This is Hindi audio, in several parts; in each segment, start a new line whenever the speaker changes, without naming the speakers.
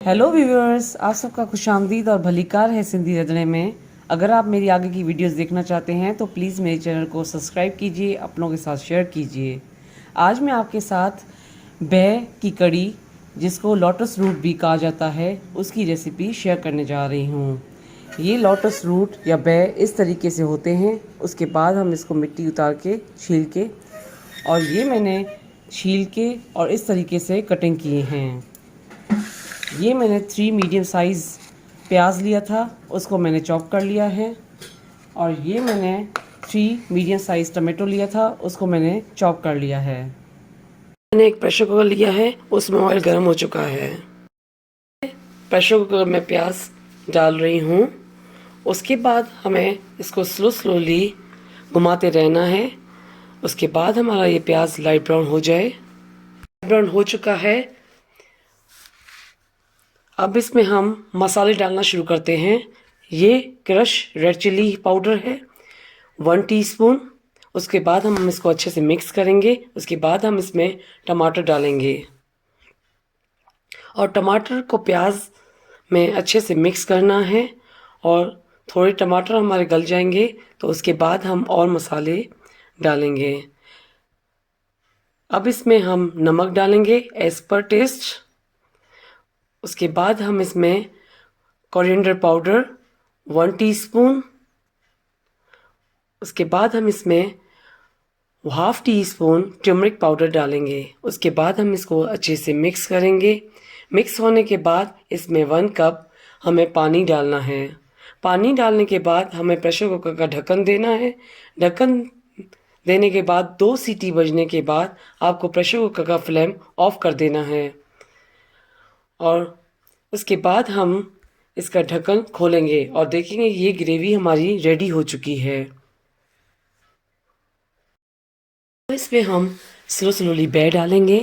हेलो व्यूअर्स, आप सबका खुशामदीद और भलीकार है सिंधी रंधणे में। अगर आप मेरी आगे की वीडियोस देखना चाहते हैं तो प्लीज़ मेरे चैनल को सब्सक्राइब कीजिए, अपनों के साथ शेयर कीजिए। आज मैं आपके साथ बै की कड़ी, जिसको लोटस रूट भी कहा जाता है, उसकी रेसिपी शेयर करने जा रही हूँ। ये लोटस रूट या बै इस तरीके से होते हैं। उसके बाद हम इसको मिट्टी उतार के छील के, और ये मैंने छील के और इस तरीके से कटिंग किए हैं। ये मैंने 3 मीडियम साइज़ प्याज लिया था, उसको मैंने चॉप कर लिया है। और ये मैंने 3 मीडियम साइज़ टमाटो लिया था, उसको मैंने चॉप कर लिया है। मैंने एक प्रेशर कुकर लिया है, उसमें ऑयल गर्म हो चुका है। प्रेशर कुकर में प्याज डाल रही हूँ। उसके बाद हमें इसको स्लोली घुमाते रहना है। उसके बाद हमारा ये प्याज लाइट ब्राउन हो जाए। लाइट ब्राउन हो चुका है। अब इसमें हम मसाले डालना शुरू करते हैं। ये क्रश रेड चिली पाउडर है 1 टीस्पून। उसके बाद हम इसको अच्छे से मिक्स करेंगे। उसके बाद हम इसमें टमाटर डालेंगे और टमाटर को प्याज में अच्छे से मिक्स करना है। और थोड़े टमाटर हमारे गल जाएंगे तो उसके बाद हम और मसाले डालेंगे। अब इसमें हम नमक डालेंगे एज पर टेस्ट। उसके बाद हम इसमें कोरिएंडर पाउडर 1 टीस्पून। उसके बाद हम इसमें 1/2 टीस्पून टर्मरिक पाउडर डालेंगे। उसके बाद हम इसको अच्छे से मिक्स करेंगे। मिक्स होने के बाद इसमें 1 कप हमें पानी डालना है। पानी डालने के बाद हमें प्रेशर कुकर का ढक्कन देना है। ढक्कन देने के बाद 2 सीटी बजने के बाद आपको प्रेशर कुकर का फ्लेम ऑफ कर देना है। और उसके बाद हम इसका ढक्कन खोलेंगे और देखेंगे ये ग्रेवी हमारी रेडी हो चुकी है। तो इसमें हम स्लोली बै डालेंगे।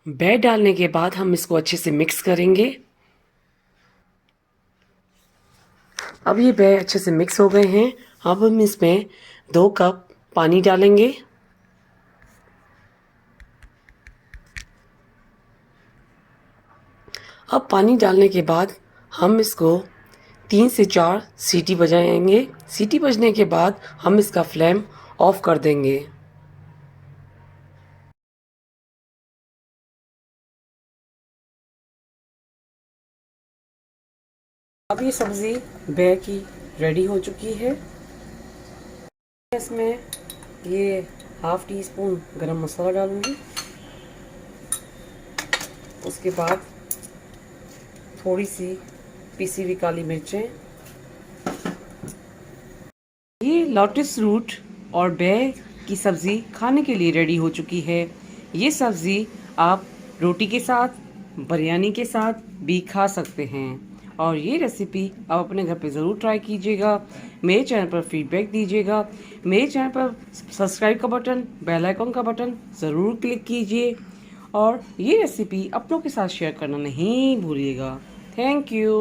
बै डालने के बाद हम इसको अच्छे से मिक्स करेंगे। अब ये बै अच्छे से मिक्स हो गए हैं। अब हम इसमें 2 कप पानी डालेंगे। अब पानी डालने के बाद हम इसको 3 से 4 सीटी बजाएंगे। सीटी बजने के बाद हम इसका फ्लेम ऑफ कर देंगे। अब ये सब्ज़ी बै की रेडी हो चुकी है। इसमें ये 1/2 टीस्पून गरम मसाला डालूंगी। उसके बाद थोड़ी सी पिसी हुई काली मिर्चें। ये लोटस रूट और बै की सब्ज़ी खाने के लिए रेडी हो चुकी है। ये सब्ज़ी आप रोटी के साथ, बिरयानी के साथ भी खा सकते हैं। और ये रेसिपी आप अपने घर पे ज़रूर ट्राई कीजिएगा। मेरे चैनल पर फीडबैक दीजिएगा। मेरे चैनल पर सब्सक्राइब का बटन, बेल आइकन का बटन ज़रूर क्लिक कीजिए। और ये रेसिपी अपनों के साथ शेयर करना नहीं भूलिएगा। Thank you.